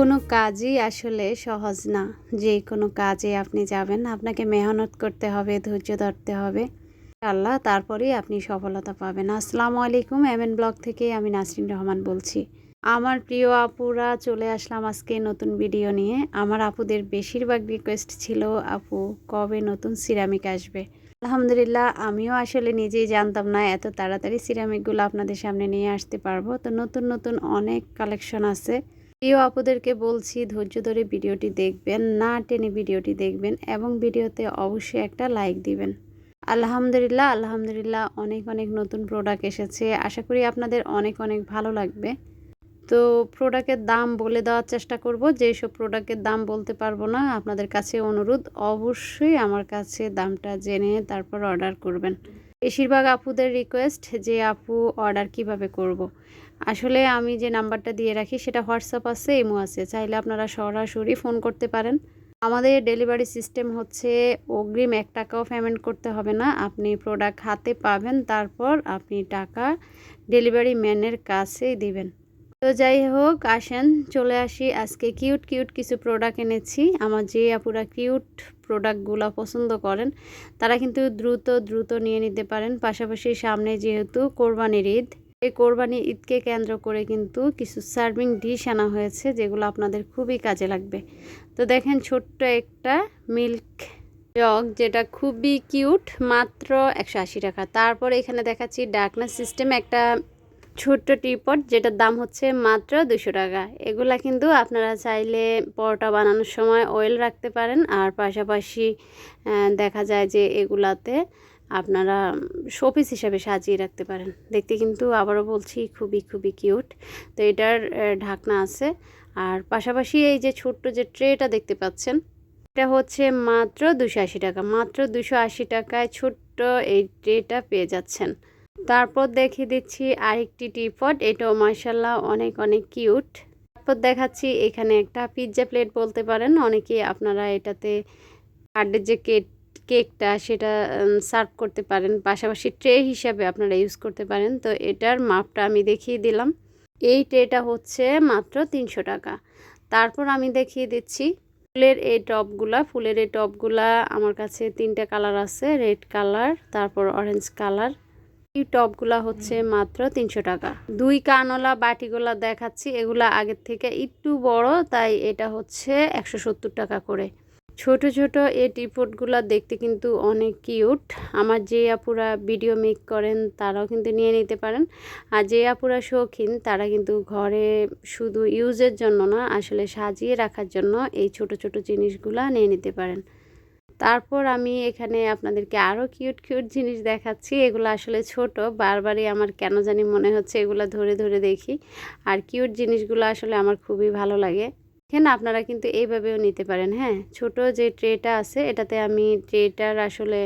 কোনো কাজই আসলে সহজ না। যে কোনো কাজে আপনি যাবেন, আপনাকে মেহনত করতে হবে, ধৈর্য ধরতে হবে। আল্লাহ তারপরেই আপনি সফলতা পাবেন। আসসালামু আলাইকুম, এমএন ব্লগ থেকে আমি নাসরিন রহমান বলছি। আমার প্রিয় আপুরা, চলে আসলাম আজকে নতুন ভিডিও নিয়ে। আমার আপুদের বেশিরভাগ রিকোয়েস্ট ছিল, আপু কবে নতুন সিরামিক আসবে। আলহামদুলিল্লাহ, আমিও আসলে নিজেই জানতাম না এত তাড়াতাড়ি সিরামিকগুলো আপনাদের সামনে নিয়ে আসতে পারবো। তো নতুন নতুন অনেক কালেকশন আছে। প্রিয় আপুদেরকে বলছি, ধৈর্য ধরে ভিডিওটি দেখবেন, না টেনে ভিডিওটি দেখবেন এবং ভিডিওতে অবশ্যই একটা লাইক দিবেন। আলহামদুলিল্লাহ আলহামদুলিল্লাহ, অনেক অনেক নতুন প্রোডাক্ট এসেছে। আশা করি আপনাদের অনেক অনেক ভালো লাগবে। তো প্রোডাক্টের দাম বলে দেওয়ার চেষ্টা করব। যেসব প্রোডাক্টের দাম বলতে পারবো না, আপনাদের কাছে অনুরোধ, অবশ্যই আমার কাছে দামটা জেনে তারপর অর্ডার করবেন। বেশিরভাগ আপুদের রিকোয়েস্ট যে আপু অর্ডার কিভাবে করব। আসলে আমি যে নাম্বারটা দিয়ে রাখি সেটা হোয়াটসঅ্যাপ আছে, ইমো আছে, চাইলে আপনারা সরাসরি ফোন করতে পারেন। আমাদের ডেলিভারি সিস্টেম হচ্ছে অগ্রিম 1 টাকাও পেমেন্ট করতে হবে না। আপনি প্রোডাক্ট হাতে পাবেন, তারপর আপনি টাকা ডেলিভারি ম্যানের কাছেই দিবেন। তো যাই হোক, আসেন চলে আসি। আজকে কিউট কিউট কিছু প্রোডাক্ট এনেছি। আমার যে আপুরা কিউট প্রোডাক্টগুলো পছন্দ করেন তারা কিন্তু দ্রুত দ্রুত নিয়ে নিতে পারেন। পাশাপাশি সামনে যেহেতু কোরবানির ঈদ, এই কোরবানি ঈদকে কেন্দ্র করে কিন্তু কিছু সার্ভিং ডিশ আনা হয়েছে, যেগুলো আপনাদের খুবই কাজে লাগবে। তো দেখেন, ছোট্ট একটা মিল্ক জগ, যেটা খুবই কিউট, মাত্র 180 টাকা। তারপর এখানে দেখাচ্ছি ডাকনা সিস্টেম একটা ছোট্ট টিপট, যেটার দাম হচ্ছে মাত্র 200 টাকা। এগুলা কিন্তু আপনারা চাইলে পরোটা বানানোর সময় অয়েল রাখতে পারেন। আর পাশাপাশি দেখা যায় যে এগুলাতে আপনারা শোপিস হিসাবে সাজিয়ে রাখতে পারেন। দেখতে কিন্তু আবারও বলছি খুবই খুবই কিউট। তো এটার ঢাকনা আছে। আর পাশাপাশি এই যে ছোট্ট যে ট্রেটা দেখতে পাচ্ছেন, এটা হচ্ছে মাত্র 280 টাকা। মাত্র 280 টাকায় ছোট্ট এই ট্রেটা পেয়ে যাচ্ছেন। তারপর দেখিয়ে দিচ্ছি আরেকটি টিপট, এটাও মাশাআল্লাহ অনেক অনেক কিউট। তারপর দেখাচ্ছি এখানে একটা পিৎজা প্লেট বলতে পারেন। অনেকে আপনারা এটাতে বার্থডের যে কেকটা সেটা সার্ভ করতে পারেন, পাশাপাশি ট্রে হিসাবে আপনারা ইউজ করতে পারেন। তো এটার মাপটা আমি দেখিয়ে দিলাম। এই ট্রেটা হচ্ছে মাত্র 300 টাকা। তারপর আমি দেখিয়ে দিচ্ছি ফুলের এই টপগুলা আমার কাছে 3টা কালার আছে, রেড কালার, তারপর অরেঞ্জ কালার। এই টপগুলা হচ্ছে মাত্র 300 টাকা। 2 কানওয়ালা বাটিগুলা দেখাচ্ছি, এগুলা আগের থেকে একটু বড়, তাই এটা হচ্ছে 170 টাকা করে। ছোট ছোট এই টিপটগুলা দেখতে কিন্তু অনেক কিউট। আমার যে আপুরা ভিডিও মেক করেন তারাও কিন্তু নিয়ে নিতে পারেন। আর যে আপুরা শৌখিন তারা কিন্তু ঘরে শুধু ইউজের জন্য না, আসলে সাজিয়ে রাখার জন্য এই ছোট ছোট জিনিসগুলা নিয়ে নিতে পারেন। তারপর আমি এখানে আপনাদেরকে আরও কিউট কিউট জিনিস দেখাচ্ছি। এগুলো আসলে ছোট, বারবারই আমার কেন জানি মনে হচ্ছে এগুলো ধরে ধরে দেখি। আর কিউট জিনিসগুলো আসলে আমার খুবই ভালো লাগে। এখানে আপনারা কিন্তু এইভাবেও নিতে পারেন। হ্যাঁ, ছোট যে ট্রেটা আছে এটাতে আমি ট্রেটার আসলে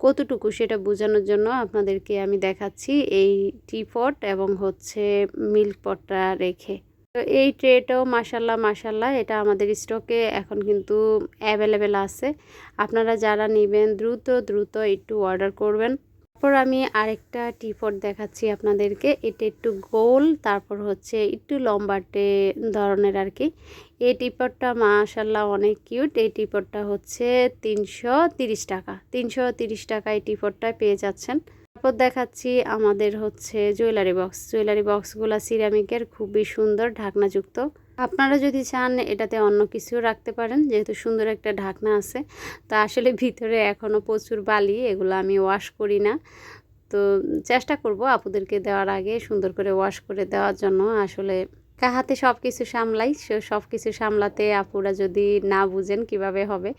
কতটুকু সেটা বোঝানোর জন্য আপনাদেরকে আমি দেখাচ্ছি এই টিপট এবং হচ্ছে মিল্ক পটটা রেখে। তো এই ট্রেটাও মাশাল্লাহ মাশাল্লাহ, এটা আমাদের স্টকে এখন কিন্তু অ্যাভেলেবেল আছে। আপনারা যারা নেবেন দ্রুত দ্রুত একটু অর্ডার করবেন। তারপর আমি আরেকটা টিপট দেখাচ্ছি আপনাদেরকে। এটা একটু গোল, তারপর হচ্ছে একটু লম্বাটে ধরনের আর কি। এই টিপটটা মাশাল্লাহ অনেক কিউট। এই টিপটটা হচ্ছে 330 টাকা। 330 টাকা এই টিপটটা পেয়ে যাচ্ছেন। তারপর দেখাচ্ছি আমাদের হচ্ছে জুয়েলারি বক্সগুলো সিরামিকের, খুবই সুন্দর ঢাকনাযুক্ত। আপনারা যদি চান এটাতে অন্য কিছু রাখতে পারেন, যেহেতু সুন্দর একটা ঢাকনা আছে। তো আসলে ভিতরে এখনও প্রচুর বালি, এগুলো আমি ওয়াশ করি না। তো চেষ্টা করব আপুদেরকে দেওয়ার আগে সুন্দর করে ওয়াশ করে দেওয়ার জন্য। আসলে হাতে সব কিছু সামলাই, সব কিছু সামলাতে আপুরা যদি না বুঝেন কিভাবে হবে।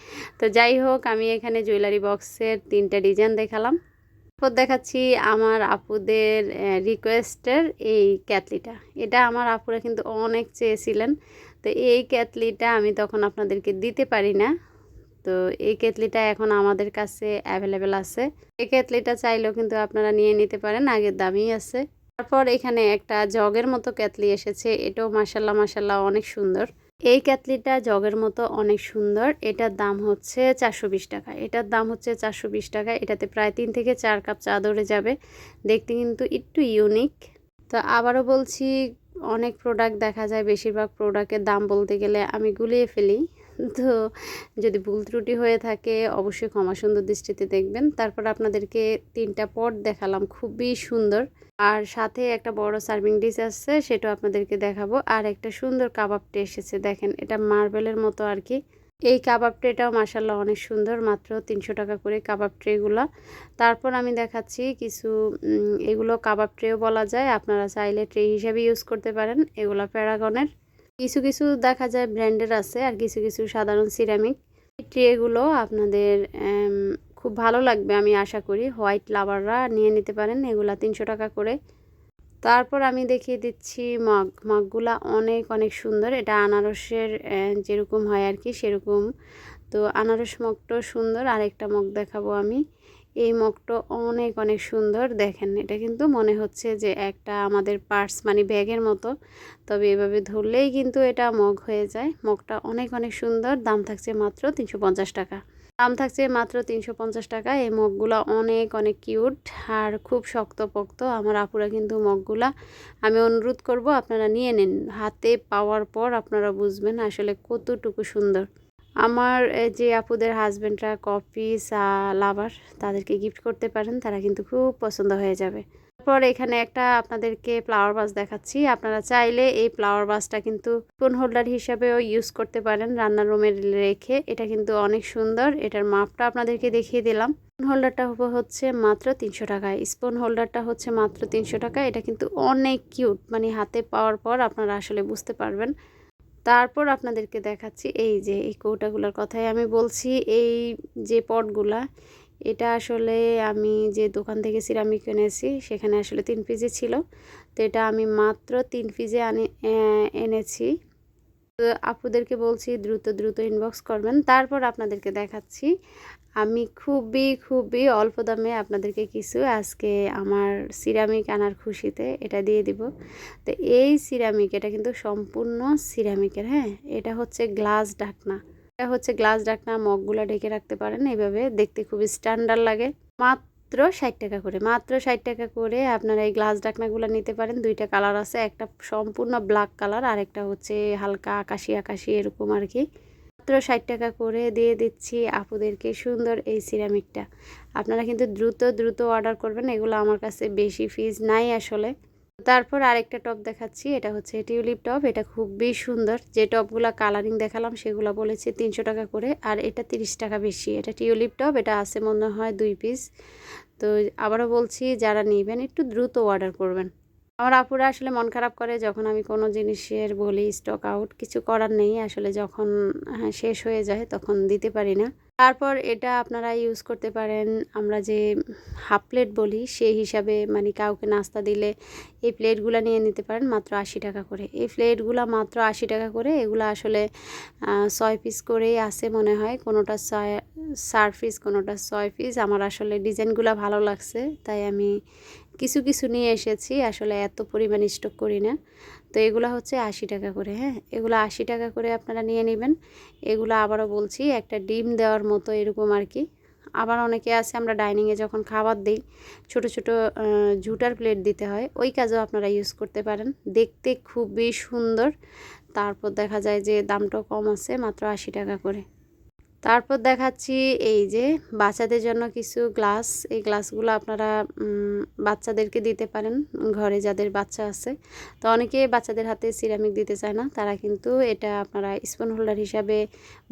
তো যাই হোক, আমি এখানে জুয়েলারি বক্সের 3টা ডিজাইন দেখালাম। তারপর দেখাচ্ছি আমার আপুদের রিকোয়েস্টের এই ক্যাটলিটা। এটা আমার আপুরা কিন্তু অনেক চেয়েছিলেন। তো এই ক্যাটলিটা আমি তখন আপনাদেরকে দিতে পারি না। তো এই কেটলিটা এখন আমাদের কাছে অ্যাভেলেবেল আছে। এই কেটলিটা চাইলেও কিন্তু আপনারা নিয়ে নিতে পারেন, আগের দামই আছে। তারপর এখানে একটা জগের মতো কেটলি এসেছে, এটাও মাশাল্লাহ মাশাল্লাহ অনেক সুন্দর। এই কেটলিটা জগের মতো অনেক সুন্দর। এটার দাম হচ্ছে 420 টাকা। এটার দাম হচ্ছে 420 টাকা। এটাতে প্রায় 3 থেকে 4 কাপ চা ধরে যাবে। দেখতে কিন্তু একটু ইউনিক। তো আবারও বলছি, অনেক প্রোডাক্ট দেখা যায়, বেশিরভাগ প্রোডাক্টের দাম বলতে গেলে আমি গুলিয়ে ফেলি। তো যদি ভুল ত্রুটি হয়ে থাকে অবশ্যই ক্ষমা সুন্দর দৃষ্টিতে দেখবেন। তারপর আপনাদেরকে 3টা পট দেখালাম, খুবই সুন্দর। আর সাথে একটা বড় সার্ভিং ডিশ আসছে, সেটাও আপনাদেরকে দেখাবো। আর একটা সুন্দর কাবাব ট্রে এসেছে, দেখেন এটা মার্বেলের মতো আর কি। এই কাবাব ট্রেটাও মাশাআল্লাহ অনেক সুন্দর, মাত্র 300 টাকা করে কাবাব ট্রেগুলো। তারপর আমি দেখাচ্ছি কিছু এগুলো কাবাব ট্রেও বলা যায়, আপনারা চাইলে ট্রে হিসেবে ইউজ করতে পারেন। এগুলো প্যারাগনের, কিছু কিছু দেখা যায় ব্র্যান্ডের আছে, আর কিছু কিছু সাধারণ সিরামিক। এই ট্রেগুলো আপনাদের খুব ভালো লাগবে আমি আশা করি। হোয়াইট লাভাররা নিয়ে নিতে পারেন, এগুলা 300 টাকা করে। তারপর আমি দেখিয়ে দিচ্ছি মগগুলা অনেক অনেক সুন্দর। এটা আনারসের যেরকম হয় আর কি সেরকম। তো আনারস মগটাও সুন্দর। আরেকটা মগ দেখাবো আমি। এই মগটা অনেক অনেক সুন্দর, দেখেন এটা কিন্তু মনে হচ্ছে যে একটা আমাদের পার্স মানে ব্যাগের মতো, তবে এভাবে ধরলেই কিন্তু এটা মগ হয়ে যায়। মগটা অনেক অনেক সুন্দর, দাম থাকছে মাত্র 350 টাকা। দাম থাকছে মাত্র 350 টাকা। এই মগগুলা অনেক অনেক কিউট আর খুব শক্তপোক্ত। আমার আপুরা কিন্তু মগগুলা, আমি অনুরোধ করব আপনারা নিয়ে নিন। হাতে পাওয়ার পর আপনারা বুঝবেন আসলে কতটুকু সুন্দর। আমার যে আপুদের হাজব্যান্ডরা কফি চা লাভার, তাদেরকে গিফট করতে পারেন, তারা কিন্তু খুব পছন্দ হয়ে যাবে। তারপর এখানে একটা আপনাদেরকে ফ্লাওয়ার ভাস দেখাচ্ছি। আপনারা চাইলে এই ফ্লাওয়ার ভাসটা কিন্তু স্পুন হোল্ডার হিসাবেও ইউজ করতে পারেন রান্নার রুমে রেখে। এটা কিন্তু অনেক সুন্দর। এটার মাপটা আপনাদেরকে দেখিয়ে দিলাম। স্পুন হোল্ডারটা হচ্ছে মাত্র 300 টাকায়। স্পুন হোল্ডারটা হচ্ছে মাত্র 300 টাকা। এটা কিন্তু অনেক কিউট, মানে হাতে পাওয়ার পর আপনারা আসলে বুঝতে পারবেন। তারপর আপনাদেরকে দেখাচ্ছি এই যে এই কৌটাগুলোর কথাই আমি বলছি। এই যে পটগুলা, এটা আসলে আমি যে দোকান থেকে সিরামিক এনেছি সেখানে আসলে 3 পিসে ছিল। তো এটা আমি মাত্র 3 পিসে এনেছি। তো আপুদেরকে বলছি দ্রুত দ্রুত ইনবক্স করবেন। তারপর আপনাদেরকে দেখাচ্ছি আমি খুবই অল্প দামে আপনাদেরকে কিছু আজকে আমার সিরামিক আনার খুশিতে এটা দিয়ে দিব। তো এই সিরামিক, এটা কিন্তু সম্পূর্ণ সিরামিকের, হ্যাঁ। এটা হচ্ছে গ্লাস ঢাকনা, এটা হচ্ছে গ্লাস ঢাকনা। মগগুলা ঢেকে রাখতে পারেন এভাবে, দেখতে খুবই স্ট্যান্ডার্ড লাগে। মাত্র 60 টাকা করে, মাত্র 60 টাকা করে আপনারা এই গ্লাস ঢাকনাগুলো নিতে পারেন। 2টা কালার আছে, একটা সম্পূর্ণ ব্ল্যাক কালার, আর একটা হচ্ছে হালকা আকাশি আকাশি এরকম আর কি। মাত্র 60 টাকা করে দিয়ে দিচ্ছি আপুদেরকে সুন্দর এই সিরামিকটা। আপনারা কিন্তু দ্রুত দ্রুত অর্ডার করবেন, এগুলো আমার কাছে বেশি ফিজ নাই আসলে। তারপর আরেকটা টপ দেখাচ্ছি, এটা হচ্ছে টিউলিপ টপ। এটা খুবই সুন্দর। যে টপগুলো কালারিং দেখালাম সেগুলো বলেছে 300 টাকা করে, আর এটা 30 টাকা বেশি। এটা টিউলিপ টপ, এটা আছে মনে হয় 2 পিস। তো আবারও বলছি যারা নেবেন একটু দ্রুত অর্ডার করবেন। আমার আপুরা আসলে মন খারাপ করে যখন আমি কোনো জিনিসের বলি স্টক আউট, কিছু করার নেই আসলে। যখন শেষ হয়ে যায় তখন দিতে পারি না। তারপর এটা আপনারা ইউজ করতে পারেন, আমরা যে হাফ প্লেট বলি সেই হিসাবে, মানে কাউকে নাস্তা দিলে এই প্লেটগুলো নিয়ে নিতে পারেন মাত্র 80 টাকা করে। এই প্লেটগুলো মাত্র 80 টাকা করে। এগুলো আসলে 6 পিস করেই আছে মনে হয়, কোনোটা 4 পিস কোনোটা 6 পিস। আমার আসলে ডিজাইনগুলো ভালো লাগছে তাই আমি কিছু কিছু নিয়ে এসেছি, আসলে এত পরিমাণ স্টক করি না। তো এগুলো হচ্ছে 80 টাকা করে, হ্যাঁ। এগুলো 80 টাকা করে আপনারা নিয়ে নেবেন। এগুলো আবারও বলছি একটা ডিম দেওয়ার মতো এরকম আর কি। আবার অনেকে আছে আমরা ডাইনিংয়ে যখন খাবার দিই ছোট ছোট ঝুটার প্লেট দিতে হয়, ওই কাজেও আপনারা ইউজ করতে পারেন। দেখতে খুবই সুন্দর। তারপর দেখা যায় যে দামটাও কম আছে, মাত্র 80 টাকা করে। তারপর দেখাচ্ছি এই যে বাচ্চাদের জন্য কিছু গ্লাস। এই গ্লাসগুলো আপনারা বাচ্চাদেরকে দিতে পারেন, ঘরে যাদের বাচ্চা আছে। তো অনেকে বাচ্চাদের হাতে সিরামিক দিতে চায় না, তারা কিন্তু এটা আপনারা স্পুন হোল্ডার হিসাবে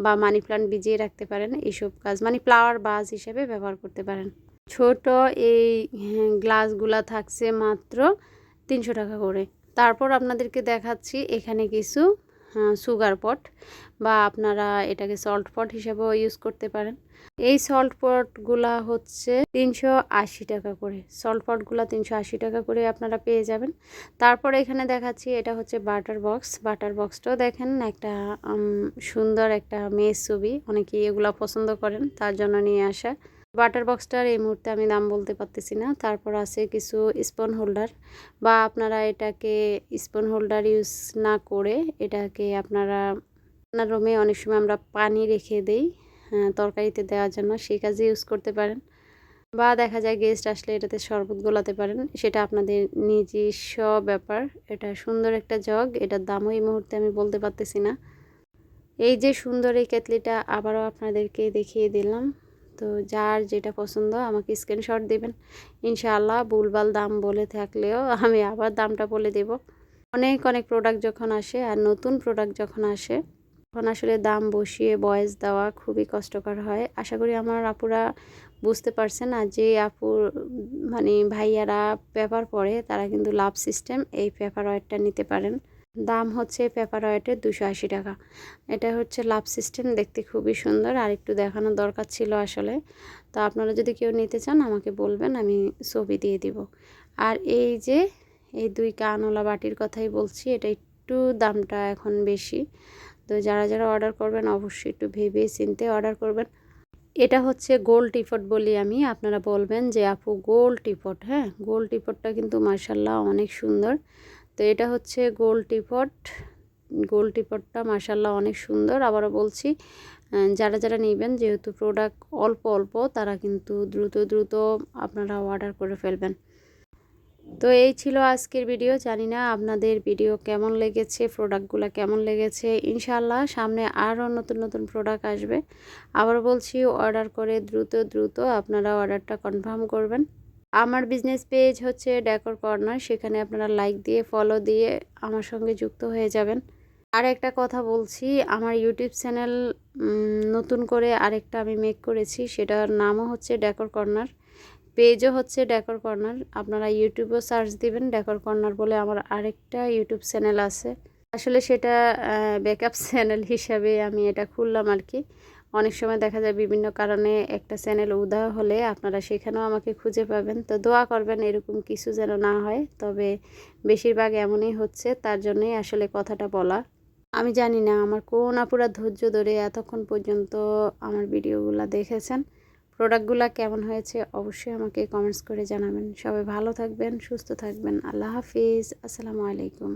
বা মানি প্লান্ট ভিজিয়ে রাখতে পারেন। এইসব কাজ মানে ফ্লাওয়ার বাজ হিসাবে ব্যবহার করতে পারেন। ছোট এই গ্লাসগুলা থাকছে মাত্র 300 টাকা করে। তারপর আপনাদেরকে দেখাচ্ছি এখানে কিছু সুগার পট, বা আপনারা এটাকে সল্ট পট হিসেবেও ইউজ করতে পারেন। এই সল্ট পটগুলা হচ্ছে 380 টাকা করে। সল্ট পটগুলা 380 টাকা করে আপনারা পেয়ে যাবেন। তারপর এখানে দেখাচ্ছি এটা হচ্ছে বাটার বক্স। বাটার বক্সটাও দেখেন একটা সুন্দর একটা মেয়ের ছবি, অনেকেই এগুলা পছন্দ করেন তার জন্য নিয়ে আসা। বাটার বক্সটার এই মুহূর্তে আমি দাম বলতে পারতেছি না। তারপর আছে কিছু স্পুন হোল্ডার, বা আপনারা এটাকে স্পুন হোল্ডার ইউজ না করে এটাকে আপনারা রান্নার রুমে অনেক সময় আমরা পানি রেখে দেই তরকারিতে দেওয়ার জন্য, সেই কাজে ইউজ করতে পারেন। বা দেখা যায় গেস্ট আসলে এটাতে শরবত গোলাতে পারেন, সেটা আপনাদের নিজস্ব ব্যাপার। এটা সুন্দর একটা জগ, এটার দামও এই মুহূর্তে আমি বলতে পারতেছি না। এই যে সুন্দর এই কেতলিটা আবারও আপনাদেরকে দেখিয়ে দিলাম। তো যার যেটা পছন্দ আমাকে স্ক্রিনশট দিবেন, ইনশাআল্লাহ ভুলভাল দাম বলে থাকলেও আমি আবার দামটা বলে দেব। অনেক অনেক প্রোডাক্ট যখন আসে আর নতুন প্রোডাক্ট যখন আসে তখন আসলে দাম বসিয়ে ভয়েস দেওয়া খুবই কষ্টকর হয়। আশা করি আমার আপুরা বুঝতে পারছেন। আর যে আপুর মানে ভাইয়ারা পেপার পড়ে তারা কিন্তু লাভ সিস্টেম এই পেপার ওয়েটটা নিতে পারেন। দাম হচ্ছে পেপার ওয়েটের 280 টাকা। এটা হচ্ছে লাভ সিস্টেম, দেখতে খুবই সুন্দর। আর একটু দেখানোর দরকার ছিল আসলে। তো আপনারা যদি কেউ নিতে চান আমাকে বলবেন, আমি ছবি দিয়ে দিব। আর এই যে এই 2 কানওয়ালা বাটির কথাই বলছি, এটা একটু দামটা এখন বেশি। তো যারা যারা অর্ডার করবেন অবশ্যই একটু ভেবে চিন্তে অর্ডার করবেন। এটা হচ্ছে গোল টিপট বলি আমি, আপনারা বলবেন যে আপু গোল টিপট। হ্যাঁ, গোল টিপটটা কিন্তু মাশাল্লাহ অনেক সুন্দর। তো এটা হচ্ছে গোল টিপট। গোল টিপটটা মাশাল্লাহ অনেক সুন্দর। আবারও বলছি, যারা যারা নেবেন, যেহেতু প্রোডাক্ট অল্প অল্প, তারা কিন্তু দ্রুত দ্রুত আপনারা অর্ডার করে ফেলবেন। তো এই ছিল আজকের ভিডিও। জানি না আপনাদের ভিডিও কেমন লেগেছে, প্রোডাক্টগুলো কেমন লেগেছে। ইনশাআল্লাহ সামনে আরও নতুন নতুন প্রোডাক্ট আসবে। আবার বলছি, অর্ডার করে দ্রুত দ্রুত আপনারা অর্ডারটা কনফার্ম করবেন। আমার বিজনেস পেজ হচ্ছে ডেকোর কর্নার, সেখানে আপনারা লাইক দিয়ে ফলো দিয়ে আমার সঙ্গে যুক্ত হয়ে যাবেন। আর একটা কথা বলছি, আমার ইউটিউব চ্যানেল নতুন করে আরেকটা আমি মেক করেছি, সেটার নামও হচ্ছে ডেকোর কর্নার, পেজও হচ্ছে ডেকোর কর্নার। আপনারা ইউটিউবেও সার্চ দিবেন ডেকোর কর্নার বলে, আমার আরেকটা ইউটিউব চ্যানেল আছে। আসলে সেটা ব্যাকআপ চ্যানেল হিসাবে আমি এটা খুললাম আর কি। অনেক সময় দেখা যায় বিভিন্ন কারণে একটা চ্যানেল উধাও হলে আপনারা সেখানেও আমাকে খুঁজে পাবেন। তো দোয়া করবেন এরকম কিছু যেন না হয়, তবে বেশিরভাগ এমনই হচ্ছে, তার জন্যই আসলে কথাটা বলা। আমি জানি না আমার কোন আপুরা ধৈর্য ধরে এতক্ষণ পর্যন্ত আমার ভিডিওগুলো দেখেছেন। প্রোডাক্টগুলো কেমন হয়েছে অবশ্যই আমাকে কমেন্টস করে জানাবেন। সবাই ভালো থাকবেন, সুস্থ থাকবেন। আল্লাহ হাফিজ, আসসালামু আলাইকুম।